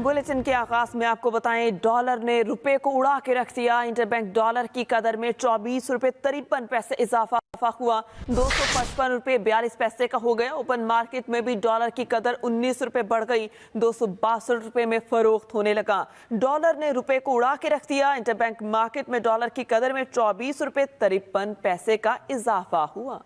Bulletin के आगाज में आपको बताएं, डॉलर ने रुपए को उड़ा के रख दिया। इंटरबैंक डॉलर की कदर में 24 रुपए 53 पैसे इजाफा हुआ, 255 रुपए 42 पैसे का हो गया। ओपन मार्केट में भी डॉलर की कदर 19 रुपए बढ़ गई, 262 रुपए में फरोख्त होने लगा। डॉलर ने रुपए को उड़ा के रख दिया। इंटरबैंक मार्केट में डॉलर की कदर में 24 रुपए 53 पैसे का इजाफा हुआ।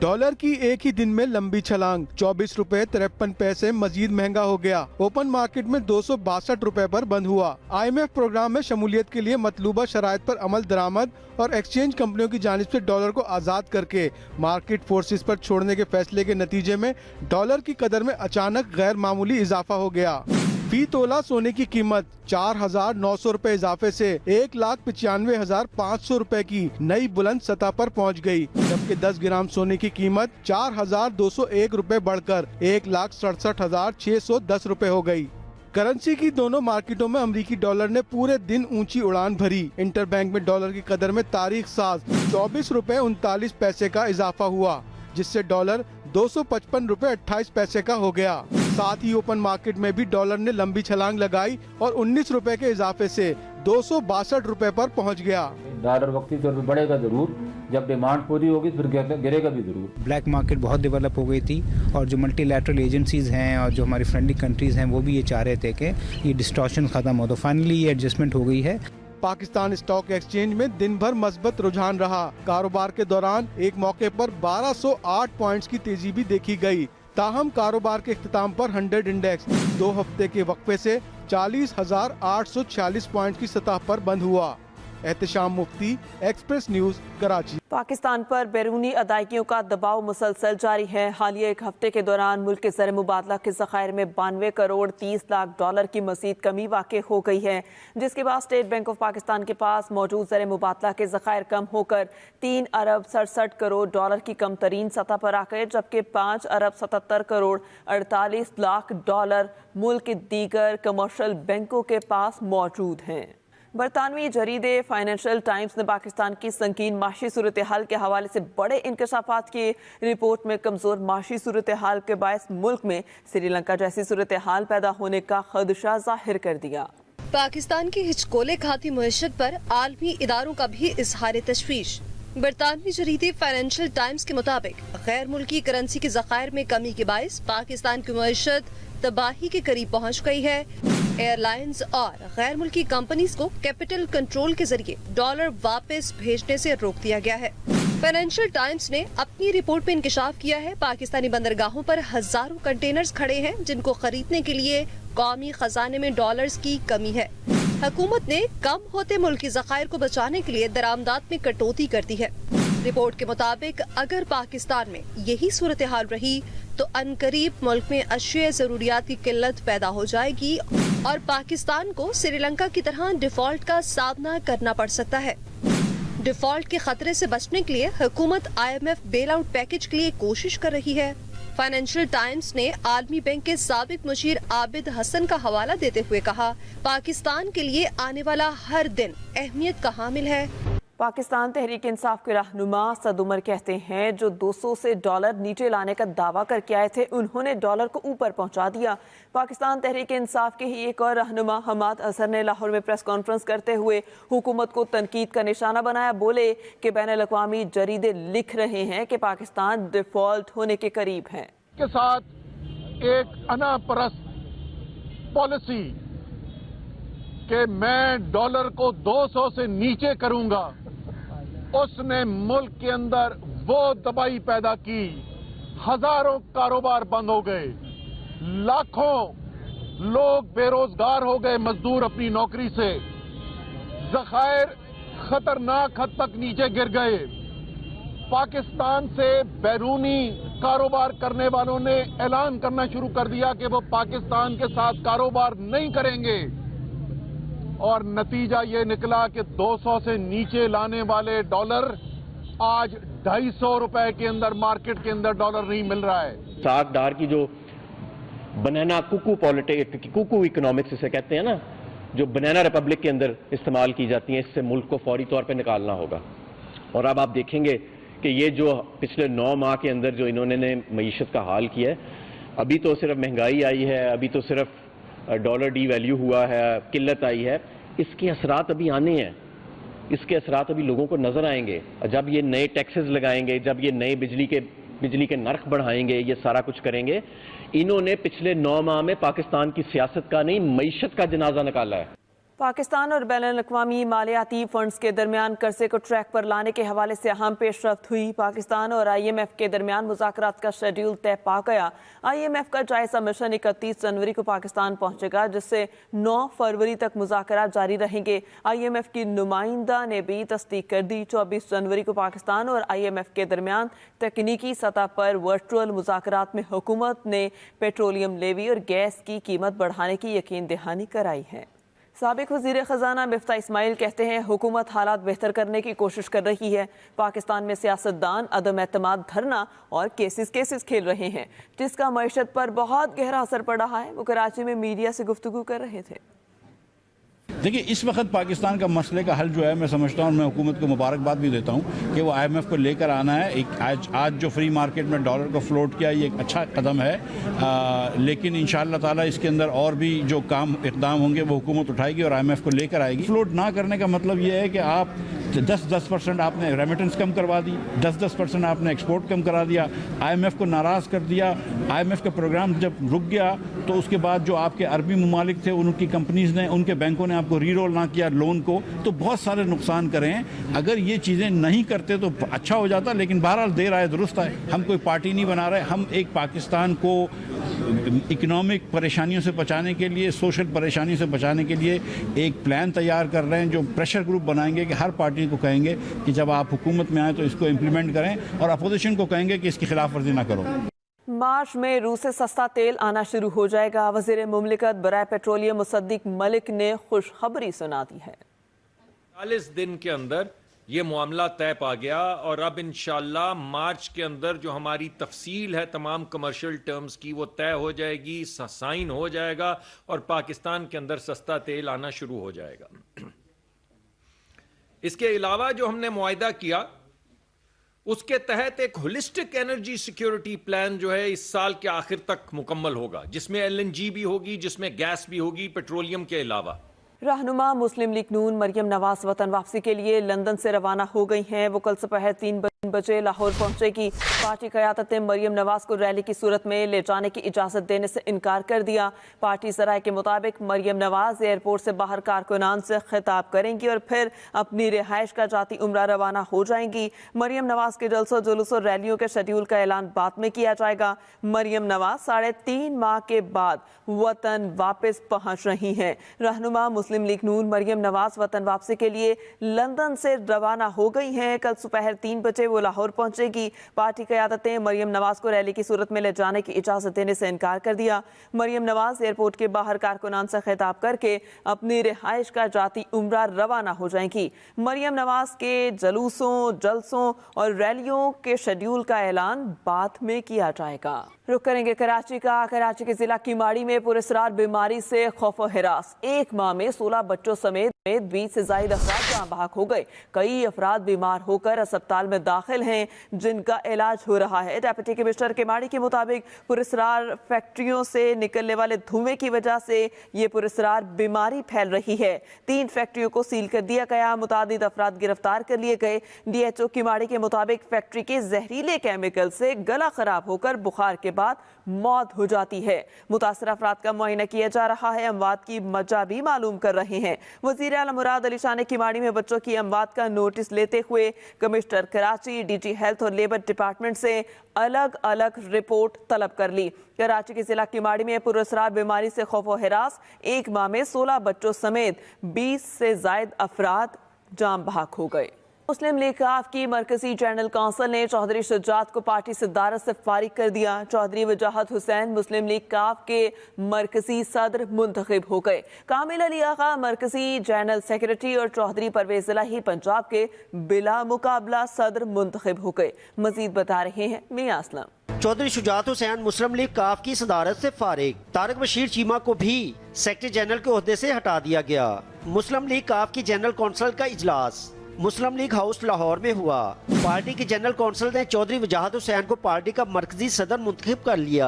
डॉलर की एक ही दिन में लंबी छलांग, 24 रुपए 53 पैसे मजीद महंगा हो गया। ओपन मार्केट में 262 रुपए पर बंद हुआ। IMF प्रोग्राम में शमूलियत के लिए मतलूबा शराइत पर अमल दरामद और एक्सचेंज कंपनियों की जानिब से डॉलर को आज़ाद करके मार्केट फोर्सेस पर छोड़ने के फैसले के नतीजे में डॉलर की कदर में अचानक गैर मामूली इजाफा हो गया। फी तोला सोने की कीमत 4,900 रुपए इजाफे से 1,95,500 रुपए की नई बुलंद सतह पर पहुंच गई, जबकि 10 ग्राम सोने की कीमत 4,201 रुपए बढ़कर 1,67,610 रुपए हो गई। करेंसी की दोनों मार्केटों में अमरीकी डॉलर ने पूरे दिन ऊंची उड़ान भरी। इंटरबैंक में डॉलर की कदर में तारीख साज 24 रुपए 39 पैसे का इजाफा हुआ, जिससे डॉलर 255 रुपए 28 पैसे का हो गया। साथ ही ओपन मार्केट में भी डॉलर ने लंबी छलांग लगाई और 19 रुपए के इजाफे से 262 रुपए पर पहुंच गया। डॉलर वक्ती तौर पर बढ़ेगा जरूर, जब डिमांड पूरी होगी फिर गिरेगा भी जरूर। ब्लैक मार्केट बहुत डेवलप हो गई थी और जो मल्टीलैटरल एजेंसीज हैं और जो हमारी फ्रेंडली कंट्रीज हैं वो भी ये चाह रहे थे कि ये डिस्टॉर्शन खत्म हो, तो फाइनली ये एडजस्टमेंट हो गई है। पाकिस्तान स्टॉक एक्सचेंज में दिन भर मस्बत रुझान रहा। कारोबार के दौरान एक मौके पर 1208 पॉइंट्स की तेजी भी देखी गई। ताहम कारोबार के इख्तिताम पर 100 इंडेक्स 2 हफ्ते के वक्फे से 40,846 पॉइंट की सतह पर बंद हुआ। एहतशाम मुफ्ती, एक्सप्रेस न्यूज, कराची। पाकिस्तान पर बैरूनी अदायगियों का दबाव मुसलसल जारी है। हालिया एक हफ्ते के दौरान मुल्क के ज़र मुबादला के ज़खायर में 92 करोड़ 30 लाख डॉलर की मज़ीद कमी वाक़ हो गई है, जिसके बाद स्टेट बैंक ऑफ पाकिस्तान के पास मौजूद ज़र मुबादला के ज़खायर कम होकर 3 अरब 67 करोड़ डॉलर की कम तरीन सतह पर आ गए, जबकि 5 अरब 77 करोड़ 48 लाख डॉलर मुल्क के दीगर कमर्शियल बैंकों के पास मौजूद हैं। बरतानवी जरीदे फाइनेंशियल टाइम्स ने पाकिस्तान की संगीन माशी सूरत हाल के हवाले से बड़े इंकशाफात की रिपोर्ट में कमजोर माशी सूरत हाल के बायस मुल्क में श्रीलंका जैसी सूरत हाल पैदा होने का खदशा जाहिर कर दिया। पाकिस्तान की हिचकोले खाती मईशत पर आलमी इदारों का भी इजहार तशवीश। बरतानवी जरीदे फाइनेंशियल टाइम्स के मुताबिक गैर मुल्की करेंसी के ज़खायर में कमी के बायस पाकिस्तान की मईशत तबाही के करीब पहुँच गई है। एयरलाइंस और गैर मुल्की कंपनीज को कैपिटल कंट्रोल के जरिए डॉलर वापस भेजने से रोक दिया गया है। फाइनेंशियल टाइम्स ने अपनी रिपोर्ट में इंकशाफ किया है पाकिस्तानी बंदरगाहों पर हजारों कंटेनर्स खड़े हैं जिनको खरीदने के लिए कौमी खजाने में डॉलर्स की कमी है। हुकूमत ने कम होते मुल्की ज़खायर को बचाने के लिए दरामदात में कटौती कर दी है। रिपोर्ट के मुताबिक अगर पाकिस्तान में यही सूरत हाल रही तो अनकरीब मुल्क में अशिया जरूरियात की किल्लत पैदा हो जाएगी और पाकिस्तान को श्रीलंका की तरह डिफॉल्ट का सामना करना पड़ सकता है। डिफॉल्ट के खतरे से बचने के लिए हुकूमत IMF बेल आउट पैकेज के लिए कोशिश कर रही है। फाइनेंशियल टाइम्स ने आलमी बैंक के साबिक मुशीर आबिद हसन का हवाला देते हुए कहा, पाकिस्तान के लिए आने वाला हर दिन अहमियत का हामिल है। पाकिस्तान तहरीक इंसाफ के रहनुमा सद उमर कहते हैं, जो 200 से डॉलर नीचे लाने का दावा करके आए थे उन्होंने डॉलर को ऊपर पहुंचा दिया। पाकिस्तान तहरीक इंसाफ के ही एक और रहनुमा हमाद अजहर ने लाहौर में प्रेस कॉन्फ्रेंस करते हुए हुकूमत को तनकीद का निशाना बनाया। बोले कि बैनुल-अक़वामी जरीदे लिख रहे हैं कि पाकिस्तान डिफॉल्ट होने के करीब है। के साथ एक अनापरस्त पॉलिसी कि मैं डॉलर को 200 से नीचे करूंगा, उसने मुल्क के अंदर वो तबाही पैदा की। हजारों कारोबार बंद हो गए, लाखों लोग बेरोजगार हो गए, मजदूर अपनी नौकरी से, ज़खायर खतरनाक हद तक नीचे गिर गए। पाकिस्तान से बैरूनी कारोबार करने वालों ने ऐलान करना शुरू कर दिया कि वो पाकिस्तान के साथ कारोबार नहीं करेंगे और नतीजा ये निकला कि 200 से नीचे लाने वाले डॉलर आज 250 रुपए के अंदर मार्केट के अंदर डॉलर नहीं मिल रहा है। साग डार की जो बनाना कुकू इकोनॉमिक्स इसे कहते हैं ना, जो बनाना रिपब्लिक के अंदर इस्तेमाल की जाती है, इससे मुल्क को फौरी तौर पे निकालना होगा। और अब आप देखेंगे कि ये जो पिछले 9 माह के अंदर जो इन्होंने मईशत का हाल किया है, अभी तो सिर्फ महंगाई आई है, अभी तो सिर्फ डॉलर डी वैल्यू हुआ है, किल्लत आई है, इसके असरात अभी आने हैं, इसके असरात अभी लोगों को नजर आएंगे। जब ये नए टैक्सेस लगाएंगे, जब ये नए बिजली के नर्ख बढ़ाएंगे, ये सारा कुछ करेंगे। इन्होंने पिछले 9 माह में पाकिस्तान की सियासत का नहीं, मईशत का जनाजा निकाला है। पाकिस्तान और बैनुल-अक़वामी मालियाती फंड्स के दरमियान कर्जे को ट्रैक पर लाने के हवाले से अहम पेशरफ्त हुई। पाकिस्तान और IMF के दरमियान मुज़ाकरात का शेड्यूल तय पा गया। IMF का जायजा मिशन 31 जनवरी को पाकिस्तान पहुंचेगा, जिससे 9 फरवरी तक मुज़ाकरात जारी रहेंगे। IMF की नुमाइंदा ने भी तस्दीक कर दी। 24 जनवरी को पाकिस्तान और IMF के दरमियान तकनीकी सतह पर वर्चुअल मुज़ाकरात में हुकूमत ने पेट्रोलियम लेवी और गैस की कीमत बढ़ाने की यकीन दहानी कराई है। साबिक वज़ीर ख़जाना मिफ्ता इस्माइल कहते हैं, हुकूमत हालात बेहतर करने की कोशिश कर रही है। पाकिस्तान में सियासतदान अदम एतमाद धरना और केसेस खेल रहे हैं, जिसका मईशत पर बहुत गहरा असर पड़ रहा है। वो कराची में मीडिया से गुफ्तगू कर रहे थे। देखिए, इस वक्त पाकिस्तान का मसले का हल जो है, मैं समझता हूँ, मैं हुकूमत को मुबारकबाद भी देता हूँ कि वो IMF को लेकर आना है। एक आज जो फ्री मार्केट में डॉलर को फ्लोट किया, ये एक अच्छा कदम है, लेकिन इंशाअल्लाह ताला इसके अंदर और भी जो इक़दाम होंगे वो हुकूमत उठाएगी और IMF को लेकर आएगी। फ्लोट ना करने का मतलब ये है कि आप 10% आपने रेमिटेंस कम करवा दी, 10% आपने एक्सपोर्ट कम करा दिया, IMF को नाराज़ कर दिया। IMF का प्रोग्राम जब रुक गया तो उसके बाद जो आपके अरबी ममालिक थे, उनकी कंपनीज़ ने, उनके बैंकों ने आपको रीरोल ना किया लोन को, तो बहुत सारे नुकसान करें। अगर ये चीज़ें नहीं करते तो अच्छा हो जाता, लेकिन बहरहाल देर आए दुरुस्त आए। हम कोई पार्टी नहीं बना रहे, हम एक पाकिस्तान को इकोनॉमिक परेशानियों से बचाने के लिए, सोशल परेशानी से बचाने के लिए एक प्लान तैयार कर रहे हैं, जो प्रेशर ग्रुप बनाएंगे कि हर पार्टी को कहेंगे कि जब आप हुकूमत में आए तो इसको इम्प्लीमेंट करें, और अपोजिशन को कहेंगे कि इसकी खिलाफ वर्जी ना करो। मार्च में रूस से सस्ता तेल आना शुरू हो जाएगा। वज़ीर मुमलिकत बराए पेट्रोलियम मुसद्दिक मलिक ने खुशखबरी सुना दी है। 40 दिन के अंदर ये मामला तय पा गया और अब इंशाल्लाह मार्च के अंदर जो हमारी तफसील है तमाम कमर्शियल टर्म्स की, वो तय हो जाएगी, साइन हो जाएगा और पाकिस्तान के अंदर सस्ता तेल आना शुरू हो जाएगा। इसके अलावा जो हमने मुआहिदा किया, उसके तहत एक होलिस्टिक एनर्जी सिक्योरिटी प्लान जो है इस साल के आखिर तक मुकम्मल होगा, जिसमें LNG भी होगी, जिसमें गैस भी होगी, पेट्रोलियम के अलावा। रहनुमा मुस्लिम लीग नून मरियम नवाज वतन वापसी के लिए लंदन से रवाना हो गई हैं। वो कल दोपहर 3 बजे लाहौर पहुंचेगी। पार्टी क़यादत ने मरियम नवाज को रैली की सूरत में ले जाने की इजाज़त देने से इनकार कर दिया। पार्टी सराय के मुताबिक मरियम नवाज एयरपोर्ट से बाहर कारकुनान से खिताब करेंगी और फिर अपनी रिहाइश का जाती उम्रा रवाना हो जाएंगी। मरियम नवाज के जलसों जुलूस और रैलियों के शेड्यूल का ऐलान बाद में किया जाएगा। मरियम नवाज 3.5 माह के बाद वतन वापस पहुंच रही हैं। रहनुमा मुस्लिम लीग नून मरियम नवाज वतन वापसी के लिए लंदन से रवाना हो गई हैं। कल दोपहर 3 बजे वो लाहौर पहुंचेगी। पार्टी क़यादत ने मरियम नवाज को रैली की सूरत में ले जाने की इजाजत देने से इनकार कर दिया। मरियम नवाज एयरपोर्ट के बाहर कारकुनान से खिताब करके अपनी रिहाइश का जाती उम्रा रवाना हो जाएंगी। मरियम नवाज के जलूसों, जलसों और रैलियों के शेड्यूल का ऐलान बाद में किया जाएगा। रुक करेंगे कराची का। कराची के जिला किमाड़ी में पुरस्रार बीमारी से खौफ हिरास। एक माह में 16 बच्चों समेत 20 से ज्यादा अफराद जान बहक हो गए। कई अफराद बीमार होकर अस्पताल में दाखिल हैं, जिनका इलाज हो रहा है। डिप्टी कमिश्नर किमाड़ी के मुताबिक पुरस्रार फैक्ट्रियों से निकलने वाले धुएं की वजह से ये पुरस्रार बीमारी फैल रही है। 3 फैक्ट्रियों को सील कर दिया गया। मुतादिद अफराद गिरफ्तार कर लिए गए। DHO किमाड़ी के मुताबिक फैक्ट्री के जहरीले केमिकल से गला खराब होकर बुखार के बाद मौत हो जाती है। मुतासर अफराद का मुआयना किया जा रहा है। अमवात की वजह भी मालूम कर रहे हैं। वजीर आला मुराद अली शाह ने किमाड़ी में बच्चों की अमवात का नोटिस लेते हुए कमिश्नर कराची, DG हेल्थ और लेबर डिपार्टमेंट से अलग अलग रिपोर्ट तलब कर ली। कराची के जिला किमाड़ी में पुरस्रार बीमारी से खौफ हिरास। एक माह में 16 बच्चों समेत 20 से ज्यादा अफराद जान बहक हो गए। मुस्लिम लीग काफ की मरकजी जनरल काउंसिल ने चौधरी शुजात को पार्टी सदारत से फारिग कर दिया। चौधरी वजाहत हुसैन मुस्लिम लीग काफ के मरकजी सदर मुंतखब हो गए। कामिल अली आगा मरकजी जनरल सेक्रेटरी और चौधरी परवेज इलाही पंजाब के बिला मुकाबला सदर मुंतखब हो गए। मजीद बता रहे हैं मियां असलम। चौधरी शुजात हुसैन मुस्लिम लीग काफ की सदारत से फारिग। तारिक बशीर चीमा को भी सेक्रेटरी जनरल के ओहदे से हटा दिया गया। मुस्लिम लीग काफ की जनरल काउंसिल का इजलास मुस्लिम लीग हाउस लाहौर में हुआ। पार्टी के जनरल कौंसिल ने चौधरी वजाहत हुसैन को पार्टी का मरकजी सदर मुंतखब कर लिया।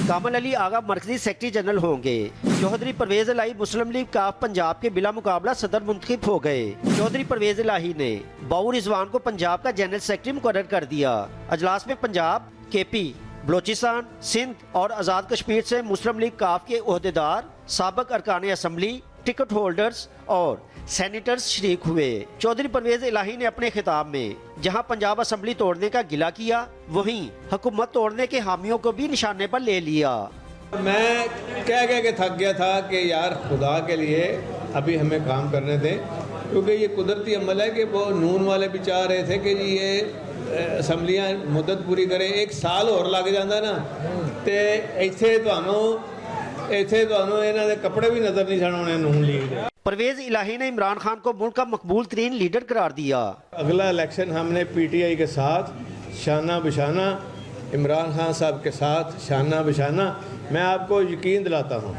कामल अली आगा मरकजी सेक्रेटरी जनरल होंगे। चौधरी परवेज इलाही मुस्लिम लीग काफ पंजाब के बिला मुकाबला सदर मुंतखब हो गए। चौधरी परवेज इलाही ने बाऊ रिजवान को पंजाब का जनरल सेक्रेटरी मुकर्रर कर दिया। अजलास में पंजाब, केपी, बलोचिस्तान, सिंध और आज़ाद कश्मीर से मुस्लिम लीग काफ के ओहदेदार, साबिक अरकान असम्बली, टिकट होल्डर्स और सेनेटर्स शरीक हुए। चौधरी परवेज इलाही ने अपने खिताब में जहां पंजाब असम्बली तोड़ने का गिला किया, वहीं हुकूमत तोड़ने के हामियों को भी निशाने पर ले लिया। मैं कह के थक गया था कि यार खुदा के लिए अभी हमें काम करने दें, क्योंकि ये कुदरती अमल है कि वो नून वाले भी चाह रहे थे कि जी ये असम्बलियाँ मुद्दत पूरी करें। 1 साल और लग जाता ना तो इत्थे तुहानू इन्हां दे कपड़े भी नजर नहीं आने नून लीग दे। परवेज इलाही ने इमरान खान को मुल्क का मकबूल तरीन लीडर करार दिया। अगला इलेक्शन हमने PTI के साथ शाना बिशाना, इमरान खान साहब के साथ शाना बिशाना। मैं आपको यकीन दिलाता हूँ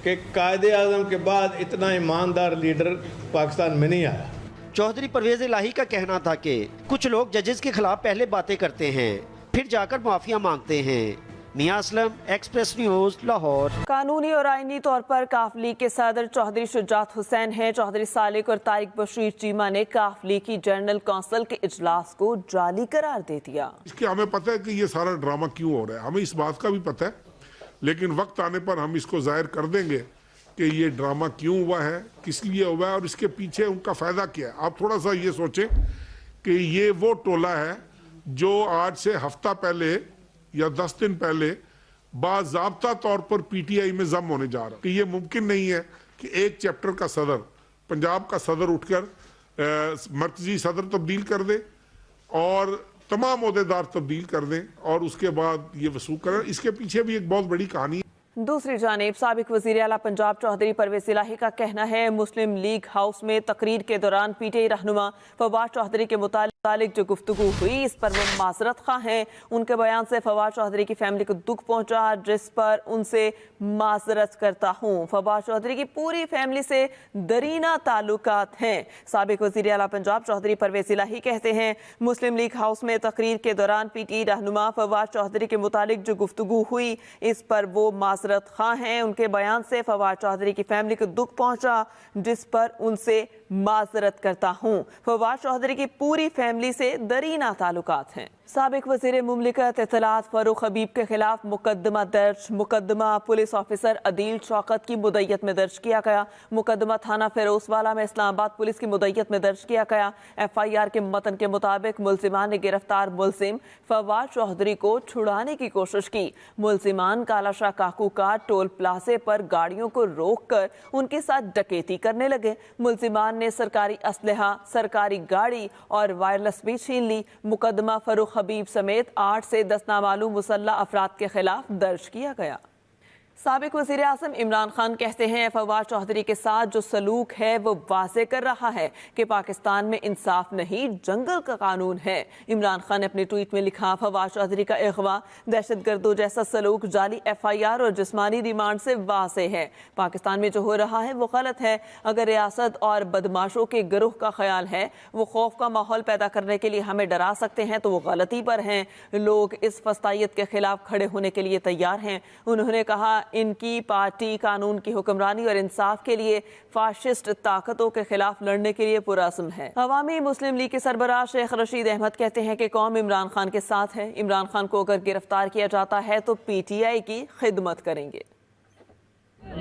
कि कायदे आज़म के बाद इतना ईमानदार लीडर पाकिस्तान में नहीं आया। चौधरी परवेज इलाही का कहना था कि कुछ लोग जजेस के खिलाफ पहले बातें करते हैं, फिर जाकर माफिया मांगते हैं। मियां असलम, एक्सप्रेस न्यूज, लाहौर। कानूनी और आईनी तौर पर काफ लीग के सदर चौधरी शुजात हुसैन हैं। चौधरी सालिक और तारिक बशीर चीमा ने काफ लीग की जनरल कौंसिल के इजलास को जाली करार दे दिया। इसके हमें पता है कि ये सारा ड्रामा क्यों हो रहा है, हमें इस बात का भी पता है, लेकिन वक्त आने पर हम इसको जाहिर कर देंगे कि ये ड्रामा क्यों हुआ है, किस लिए हुआ है और इसके पीछे उनका फायदा क्या है। आप थोड़ा सा ये सोचें कि ये वो टोला है जो आज से हफ्ता पहले या 10 दिन पहले बाज़ाब्ता तौर पर PTI में जम होने जा रहा है। कि ये मुमकिन नहीं है कि एक चैप्टर का सदर, पंजाब का सदर उठकर मरकजी सदर तब्दील कर दे और तमाम ओहदेदार तब्दील कर दें और उसके बाद ये वसूख करें। इसके पीछे भी एक बहुत बड़ी कहानी है। दूसरी जानिब साबिक वज़ीर आला पंजाब चौधरी परवेज इलाही का कहना है मुस्लिम लीग हाउस में तकरीर के दौरान PTI रहनुमा फवाद चौधरी के मुतालिक जो गुफ्तगू हुई, इस पर वो माजरत खा हैं। उनके बयान से फवाद चौधरी की फैमिली को दुख पहुंचा, जिस पर उनसे माजरत करता हूँ। फवाद चौधरी की पूरी फैमिली से दरीना ताल्लुकात हैं। साबिक वज़ीर आला पंजाब चौधरी परवेज इलाही कहते हैं मुस्लिम लीग हाउस में तकरीर के दौरान PTI रहनुमा फवाद चौधरी के मुतालिक जो गुफ्तगू हुई, इस पर वो माजरत खा हैं। उनके बयान से फवाद चौधरी की फैमिली को दुख पहुंचा, जिस पर उनसे माजरत करता हूँ। फवाद चौधरी की पूरी फैमिली से दरीना ताल्लुकात हैं। साबिक वज़ीर मुमलिकत इत्तलात फारूक हबीब के खिलाफ मुकदमा दर्ज। मुकदमा पुलिस ऑफिसर अदील शौकत की मुद्दत में दर्ज किया गया। मुकदमा थाना फिरोजवाला में इस्लामाबाद पुलिस की मुद्दत में दर्ज किया गया। FIR के मतन के मुताबिक मुल्जिमान ने गिरफ्तार मुल्जिम फवाद चौधरी को छुड़ाने की कोशिश की। मुल्जिमान कालाशाह काकू का टोल प्लाजे पर गाड़ियों को रोक कर उनके साथ डकैती करने लगे। मुल्जिमान ने सरकारी असलहा, सरकारी गाड़ी और वायरलेस भी छीन ली। मुकदमा फारूक हबीब समेत 8 से 10 नामालूम मुसल्ला अफराद के खिलाफ दर्ज किया गया। साबिक वज़ीर आज़म इमरान खान कहते हैं फवाद चौधरी के साथ जो सलूक है वो वाज़े कर रहा है कि पाकिस्तान में इंसाफ नहीं जंगल का कानून है। इमरान खान ने अपने ट्वीट में लिखा फवाद चौधरी का अगवा, दहशतगर्दों जैसा सलूक जाली FIR और जिस्मानी रिमांड से वाज़े है। पाकिस्तान में जो हो रहा है वो गलत है। अगर रियासत और बदमाशों के गिरोह का ख्याल है वो खौफ का माहौल पैदा करने के लिए हमें डरा सकते हैं तो वो गलती पर हैं। लोग इस फस्तायत के खिलाफ खड़े होने के लिए तैयार हैं। उन्होंने कहा इनकी पार्टी कानून की हुक्मरानी और इंसाफ के लिए फाशिस्ट ताकतों के खिलाफ लड़ने के लिए पुरअज़्म है। अवामी मुस्लिम लीग के सरबराह शेख रशीद अहमद कहते हैं कि कौम इमरान खान के साथ है। इमरान खान को अगर गिरफ्तार किया जाता है तो PTI की खिदमत करेंगे।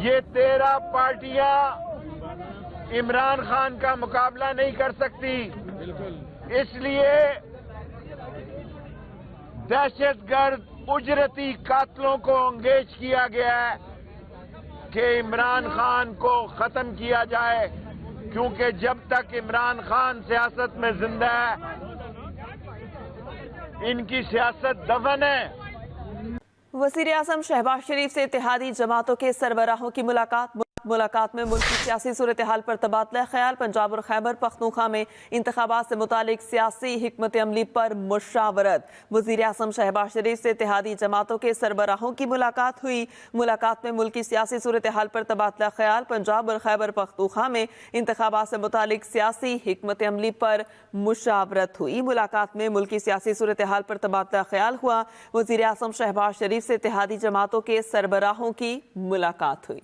ये 13 पार्टियां इमरान खान का मुकाबला नहीं कर सकती, इसलिए दहशतगर्द उजरती कातलों को एंगेज किया गया है कि इमरान खान को खत्म किया जाए, क्योंकि जब तक इमरान खान सियासत में जिंदा है इनकी सियासत दफन है। वज़ीर आज़म शहबाज शरीफ से इत्तेहादी जमातों के सरबराहों की मुलाकात। मुलाकात में मुल्क की सियासी सूरत हाल पर तबादला ख्याल। पंजाब और खैबर पख्तूनख्वा में इंतखाबात से मुतालिक सियासी हिकमत अमली पर मुशावरत। वज़ीर आज़म शहबाज शरीफ से इत्तेहादी जमातों के सरबराहों की मुलाकात हुई। मुलाकात में मुल्क की सियासी सूरत हाल पर तबादला ख्याल। पंजाब और खैबर पख्तूनख्वा में इंतखाबात से मुतालिक सियासी हिकमत अमली पर मुशावरत हुई। मुलाकात में मुल्क की सियासी सूरत हाल पर तबादला ख्याल हुआ। वज़ीर आज़म शहबाज शरीफ से इत्तेहादी जमातों के सरबराहों की मुलाकात हुई।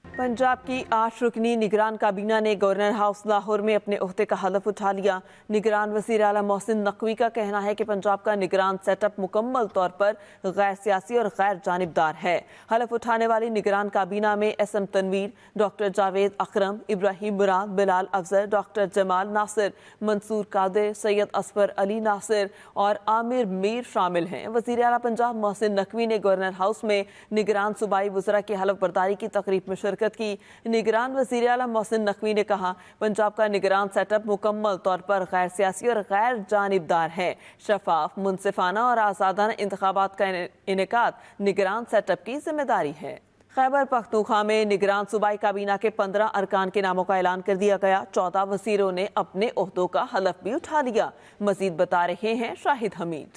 पंजाब की 8 रुकनी निगरान काबीना ने गवर्नर हाउस लाहौर में अपने ओहदे का हलफ उठा लिया। निगरान वज़ीर आला मोहसिन नकवी का कहना है कि पंजाब का निगरान सेटअप मुकम्मल तौर पर गैर सियासी और गैर जानिबदार है। हलफ उठाने वाली निगरान काबीना में SM तनवीर, डॉक्टर जावेद अकरम, इब्राहिम मुराद, बिलाल अफजर, डॉक्टर जमाल नासिर, मंसूर कादिर, सैयद असफर अली नासिर और आमिर मीर शामिल हैं। वज़ीर आला पंजाब मोहसिन नकवी ने गवर्नर हाउस में निगरान सूबाई वज़रा की हलफ बर्दारी की तकरीब में शिरकत की। निगरान वज़ीर आला मोहसिन नकवी ने कहा, पंजाब का निगरान सेटअप मुकम्मल तौर पर गैर सियासी और गैर जानिबदार है। शफाफ, मुनसिफाना और आज़ादाना इंतखाबात का इनेकाद निगरान सेटअप की जिम्मेदारी है। खैबर पख्तूनख्वा में निगरान सूबाई काबीना के 15 अरकान के नामों का ऐलान कर दिया गया। 14 वज़ीरों ने अपने ओहदों का हलफ भी उठा लिया। मजीद बता रहे हैं शाहिद हमीद।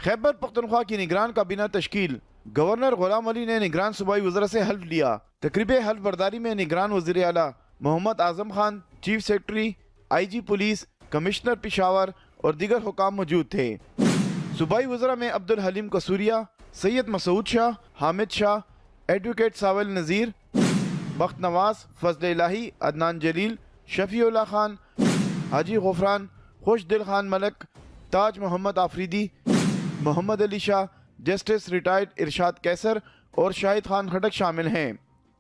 खैबर पख्तूनख्वा की निगरान काबीना तश्कील। गवर्नर गुलाम अली ने निगरान सूबाई वज़रा से हल्फ लिया। तकरीब हल्फ बर्दारी में निगरान वज़ीर आला Mohammad Azam Khan, chief secretary, IG police, commissioner Peshawar और दीगर हुकाम मौजूद थे। सूबाई वज़रा में Abdul Halim Kasuria, Syed Masood Shah, Hamid Shah, advocate Sawal Nazir, Bakht Nawaz, Fazal Elahi, Adnan Jalil, Shafiullah Khan, Haji Ghufran, Khush Dil Khan Malak, Taj Mohammad Afridi, Mohammad Ali Shah, justice retired Irshad Qaiser और शाहिद खान खटक शामिल हैं।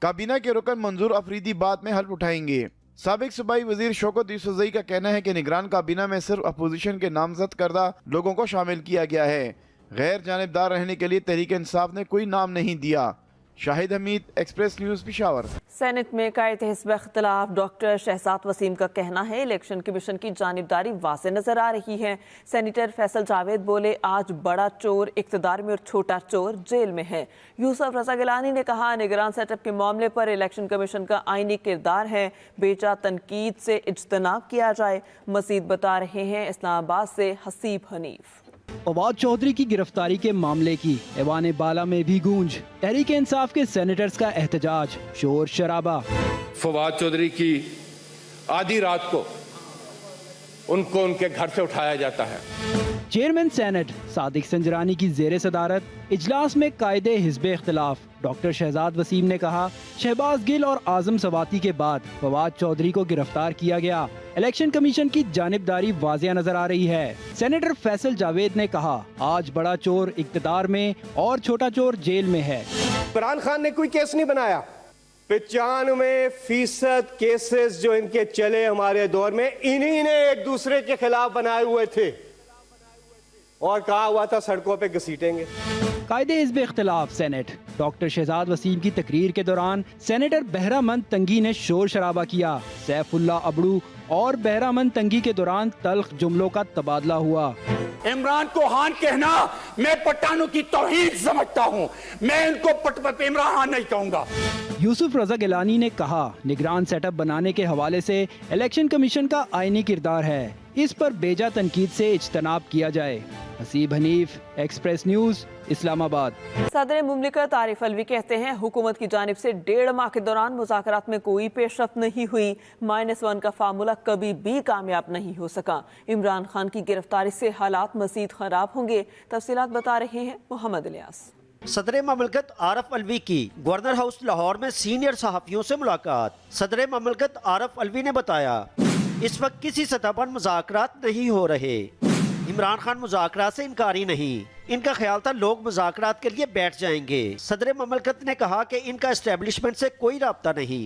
काबीना के रुकन मंजूर अफरीदी बाद में हल्फ उठाएंगे। साबिक सूबाई वजीर शौकत यूसुफजई का कहना है कि निगरान काबीना में सिर्फ अपोजिशन के नामजद करदा लोगों को शामिल किया गया है। गैर जानिबदार रहने के लिए तहरीक इंसाफ ने कोई नाम नहीं दिया। Shahid Hamid, express news Peshawar. Senate में कायद हिस्ब इख्तिलाफ डॉक्टर शहजाद वसीम का कहना है, इलेक्शन कमीशन की जानिबदारी वाज़े नजर आ रही है। सेनेटर फैसल जावेद बोले, आज बड़ा चोर इख्तिदार में और छोटा चोर जेल में है। यूसुफ रजा गिलानी ने कहा, निगरान सेटअप के मामले पर इलेक्शन कमीशन का आईनी किरदार है, बेजा तनकीद से इज्तनाब किया जाए। मजीद बता रहे हैं इस्लामाबाद से हसीब हनीफ। फवाद चौधरी की गिरफ्तारी के मामले की ऐवान बाला में भी गूंज। तहरीक इंसाफ के सेनेटर्स का एहतजाज, शोर शराबा। फवाद चौधरी की आधी रात को उनको उनके घर से उठाया जाता है। चेयरमैन सेनेट सादिक संजरानी की जेर सदारत इजलास में कायदे हिस्ब इख्तिलाफ डॉक्टर शहजाद वसीम ने कहा, शहबाज गिल और आजम सवाती के बाद फवाद चौधरी को गिरफ्तार किया गया। इलेक्शन कमीशन की जानिबदारी वाज़िया नजर आ रही है। सेनेटर फैसल जावेद ने कहा, आज बड़ा चोर इक़्तिदार में और छोटा चोर जेल में है। इमरान खान ने कोई केस नहीं बनाया। 95% केसेस जो इनके चले हमारे दौर में, इन्हीं ने एक दूसरे के खिलाफ बनाए हुए थे और कहा हुआ था सड़कों पे घसीटेंगे। कायदे हिस्ब इख्तिलाफ सेनेट डॉक्टर शहजाद वसीम की तकरीर के दौरान सेनेटर बहरामंद तंगी ने शोर शराबा किया। सैफुल्ला अबड़ू और बहरामंद तंगी के दौरान तल्ख जुमलों का तबादला हुआ। इमरान को हान कहना मैं पठानों की तौहीन समझता हूँ, मैं इनको इमरान हान नहीं कहूँगा। यूसुफ रजा गिलानी ने कहा, निगरान सेटअप बनाने के हवाले से इलेक्शन कमीशन का आईनी किरदार है, इस पर बेजा तनकीद से इज्तनाब किया जाए। Haseeb Hanif, express news, Islamabad. सदर मुमलिकत आरिफ अलवी कहते हैं, हुकूमत की जानिब से 1.5 माह के दौरान मुज़ाकरात में कोई पेशरफ्त नहीं हुई। -1 का फार्मूला कभी भी कामयाब नहीं हो सका। इमरान खान की गिरफ्तारी से हालात मजीद खराब होंगे। तफसीलात बता रहे हैं मोहम्मद इलियास। सदर ममलकत आरिफ अलवी की गवर्नर हाउस लाहौर में सीनियर सहाफ़ियों से मुलाकात। सदर ममलकत आरिफ अलवी ने बताया, इस वक्त किसी सतह पर मुज़ाकरात नहीं हो रहे। इमरान खान मुज़ाकरात से इनकारी नहीं, इनका ख्याल था लोग मुज़ाकरात के लिए बैठ जाएंगे। सदर ममलकत ने कहा कि इनका एस्टेब्लिशमेंट से कोई राब्ता नहीं।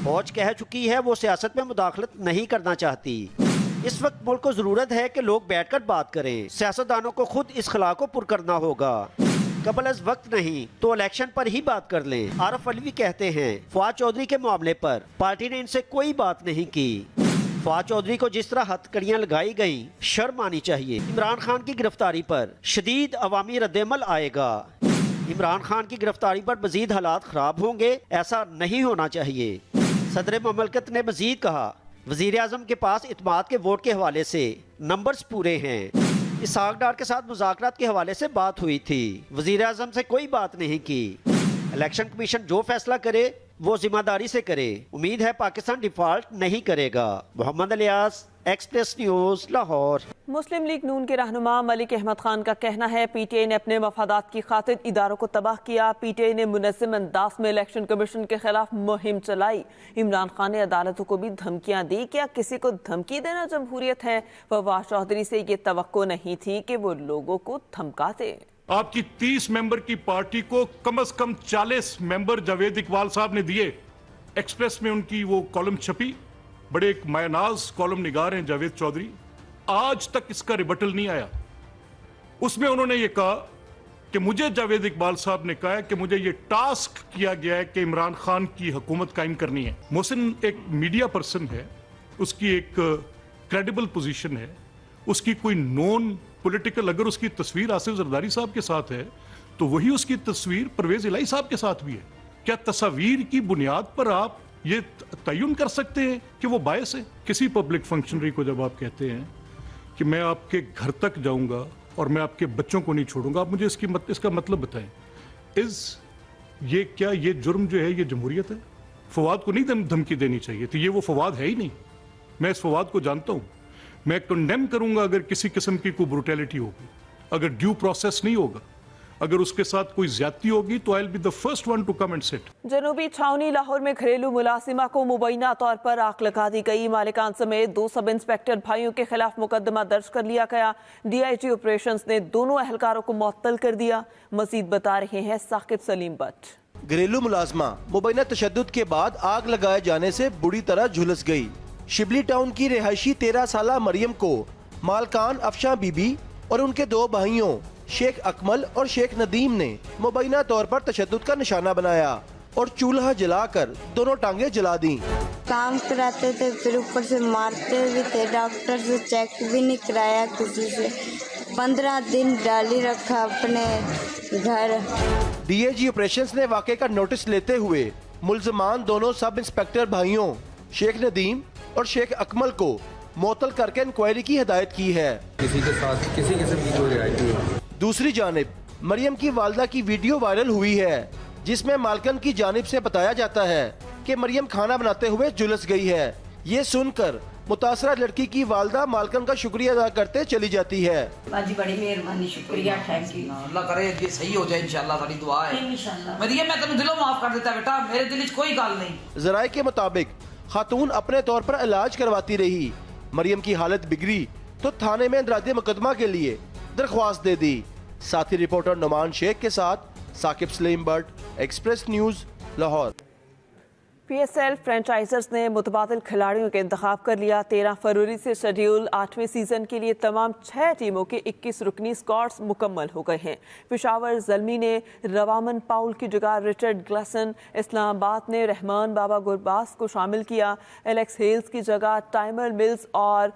फौज कह चुकी है वो सियासत में मुदाखलत नहीं करना चाहती। इस वक्त मुल्क को ज़रूरत है कि लोग बैठकर बात करें। सियासतदानों को खुद इस खला को पुर करना होगा, कबल अज वक्त नहीं तो इलेक्शन पर ही बात कर लें। आरिफ अलवी कहते हैं, फवाद चौधरी के मामले पर पार्टी ने इनसे कोई बात नहीं की। फवाद चौधरी को जिस तरह हथकड़ियां लगाई गई, शर्म आनी चाहिए। इमरान खान की गिरफ्तारी पर शदीद अवामी रद्देमल आएगा। इमरान खान की गिरफ्तारी पर मजीद हालात खराब होंगे, ऐसा नहीं होना चाहिए। सदर ममलकत ने मजीद कहा, वजीर आजम के पास इत्मीनान के वोट के हवाले से नंबर्स पूरे हैं। इसहाक डार के साथ मुज़ाकरात के हवाले से बात हुई थी, वजीर आजम से कोई बात नहीं की। इलेक्शन कमीशन जो फैसला करे वो जिम्मेदारी से करे। उम्मीद है पाकिस्तान डिफॉल्ट नहीं करेगा। Mohammad Ilyas, Express News, Lahore. मुस्लिम लीग नून के रहनुमा मलिक अहमद खान का कहना है, पीटीआई ने अपने मफादात की खातिर इदारों को तबाह किया। पीटीआई ने मुनज़्ज़म अंदाज में इलेक्शन कमीशन के खिलाफ मुहिम चलाई। इमरान खान ने अदालतों को भी धमकियां दी। क्या किसी को धमकी देना जमहूरियत है? फवाद चौधरी से ये तवक्को नहीं थी कि वो लोगों को धमकाते। आपकी 30 मेंबर की पार्टी को कम से कम 40 मेंबर जावेद इकबाल साहब ने दिए। एक्सप्रेस में उनकी वो कॉलम छपी, बड़े एक मायनाज कॉलम निगार हैं जावेद चौधरी। आज तक इसका रिबटल नहीं आया। उसमें उन्होंने ये कहा कि मुझे जावेद इकबाल साहब ने कहा है कि मुझे ये टास्क किया गया है कि इमरान खान की हुकूमत कायम करनी है। मोहसिन एक मीडिया पर्सन है, उसकी एक क्रेडिबल पोजीशन है, उसकी कोई नॉन पॉलिटिकल, अगर उसकी तस्वीर आसिफ जरदारी साहब के साथ है तो वही उसकी तस्वीर परवेज इलाही साहब के साथ भी है। क्या तस्वीर की बुनियाद पर आप ये तयन कर सकते हैं कि वो बायस है? किसी पब्लिक फंक्शनरी को जब आप कहते हैं कि मैं आपके घर तक जाऊंगा और मैं आपके बच्चों को नहीं छोड़ूंगा, आप मुझे इसका मतलब बताएं। क्या ये जुर्म जो है ये जमहूरियत है? फवाद को नहीं धमकी देनी चाहिए थी, ये वो फवाद है ही नहीं। मैं इस फवाद को जानता हूं। मैं कंडेम करूंगा अगर किसी किस्म की कोई ब्रूटैलिटी होगी, अगर ड्यू प्रोसेस नहीं होगा, अगर उसके साथ कोई ज्यादती होगी तो I will be the first one to come and sit. जनूबी छावनी लाहौर में घरेलू मुलाजिमा को मुबैना तौर पर आग लगा दी गई। मालिकान समेत 2 सब इंस्पेक्टर भाइयों के खिलाफ मुकदमा दर्ज कर लिया गया। डीआईजी ऑपरेशंस ने दोनों एहलकारों को मुअत्तल कर दिया। मजीद बता रहे हैं साकिब सलीम बट। घरेलू मुलाजमा मुबैना तशद्दुद के बाद आग लगाए जाने से बुरी तरह झुलस गई। शिबली टाउन की रिहायशी 13 साला मरियम को मालकान अफशा बीबी और उनके 2 भाइयों शेख अकमल और शेख नदीम ने मुबैना तौर पर तशद्दुद का निशाना बनाया और चूल्हा जलाकर दोनों टांगे जला दी। काम कराते थे, फिर ऊपर से मारते भी थे। डॉक्टर से चेक भी नहीं कराया किसी से। 15 दिन डाली रखा अपने घर। डीआईजी ऑपरेशंस ने वाक़े का नोटिस लेते हुए मुल्ज़मान दोनों सब इंस्पेक्टर भाइयों शेख नदीम और शेख अकमल को मुअत्तल करके इंक्वायरी की हिदायत की है। किसी के साथ किसी किस्म की कोई रियायत नहीं। दूसरी जानिब मरियम की वालदा की वीडियो वायरल हुई है, जिसमें मालकन की जानिब से बताया जाता है कि मरियम खाना बनाते हुए झुलस गई है। ये सुनकर मुतासरा लड़की की वालदा मालकन का शुक्रिया अदा करते चली जाती है। बाजी बड़ी मेहरबानी, शुक्रिया, थैंक यू। अल्लाह करे ये सही हो जाए इंशाल्लाह, सारी दुआ है। इंशाल्लाह। मरियम मैं तेन दिलों माफ कर देता बेटा, मेरे दिल च कोई गल नहीं। जराये के मुताबिक खातून अपने तौर पर इलाज करवाती रही। मरियम की हालत बिगड़ी तो थाने में इंदराज मुकदमा के लिए दरख्वास्त दे दी। साथी रिपोर्टर नुमान शेख के साथ Saqib Salim Butt, Express News, Lahore. PSL franchisers ने मुतबादिल खिलाड़ियों का इंतखाब कर लिया। 13 फरवरी से शेड्यूल 8वें सीजन के लिए तमाम 6 टीमों के 21 रुकनी स्क्वाड्स मुकम्मल हो गए हैं। पेशावर ज़ल्मी ने रवामन पाउल की जगह रिचर्ड ग्लेसन, इस्लामाबाद ने रहमान बाबा गुरबास को शामिल किया। एलेक्स हेल्स की जगह टाइमर मिल्स और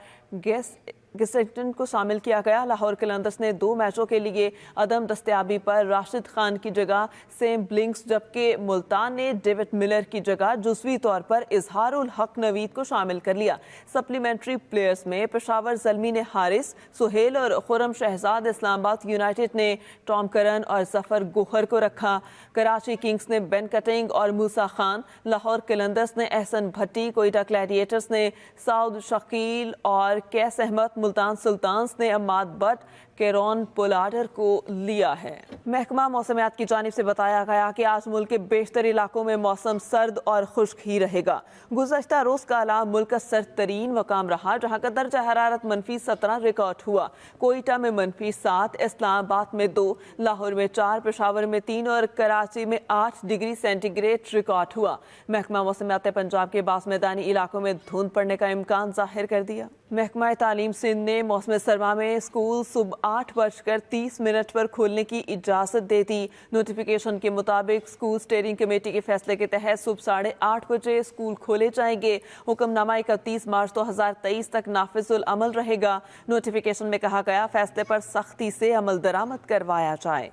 गिस्टन को शामिल किया गया। लाहौर कलंदर्स ने 2 मैचों के लिए अदम दस्तयाबी पर राशिद खान की जगह सेम ब्लिंक्स, जबकि मुल्तान ने डेविड मिलर की जगह जुज़वी तौर पर इजहारुल हक नवीद को शामिल कर लिया। सप्लीमेंट्री प्लेयर्स में पेशावर ज़ल्मी ने हारिस, सुहेल और खुरम शहजाद, इस्लामाबाद यूनाइटेड ने टॉम करन और जफर गोहर को रखा। कराची किंग्स ने बेन कटिंग और मूसा खान, लाहौर कलंदर्स ने एहसन भट्टी, कोयटा ग्लैडिएटर्स ने साउद शकील और कैस अहमद, मुल्तान सुल्तान्स ने अम्माद बट, केरोन पोलाडर को लिया है। महकमा मौसमियात की जानिब से बताया गया कि आज मुल्क के बेशतर इलाकों में मौसम सर्द और खुश्क ही रहेगा। गुज़श्ता रोज़ का अलाम मुल्क का सर्द तरीन मकाम रहा, जहाँ का दर्जा हरारत -17 रिकॉर्ड हुआ। कोयटा में -7, इस्लामाबाद में 2, लाहौर में 4, पेशावर में 3 और कराची में 8 डिग्री सेंटीग्रेड रिकॉर्ड हुआ। महकमा मौसमियात ने पंजाब के बास मैदानी इलाकों में धुंध पड़ने का इम्कान जाहिर कर दिया। महकमा तालीम सिंध ने मौसम सरमा में स्कूल सुबह 8:30 पर खोलने की इजाज़त दे दी। नोटिफिकेशन के मुताबिक स्कूल स्टीयरिंग कमेटी के फैसले के तहत सुबह 8:30 बजे स्कूल खोले जाएंगे। हुक्मनामा 31 मार्च 2023 तक नाफिजुल अमल रहेगा। नोटिफिकेशन में कहा गया फैसले पर सख्ती से अमल दरामद करवाया जाए।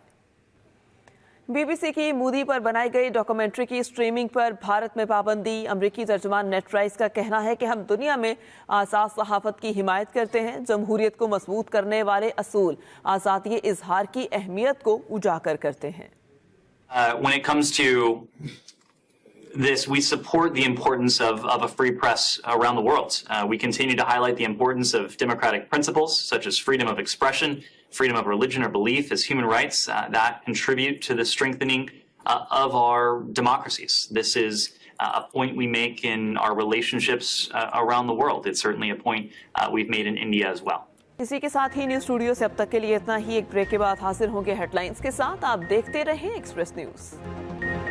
बीबीसी की मोदी पर बनाई गई डॉक्यूमेंट्री की स्ट्रीमिंग पर भारत में पाबंदी। अमरीकी तर्जुमान नेट राइस का कहना है कि हम दुनिया में आज़ाद सहाफत की हिमायत करते हैं। जमहूरियत को मजबूत करने वाले असूल आज़ादी इजहार की अहमियत को उजागर करते हैं। When it comes to this, we support the importance of a free press around the world. We continue to highlight the importance of democratic principles such as freedom of expression, freedom of religion or belief as human rights that contribute to the strengthening of our democracies. This is a point we make in our relationships around the world. It's certainly a point we've made in India as well. इसी के साथ ही news studio से अब तक के लिए इतना ही। एक ब्रेक के बाद हाजिर होंगे हेडलाइंस के साथ। आप देखते रहें एक्सप्रेस न्यूज़।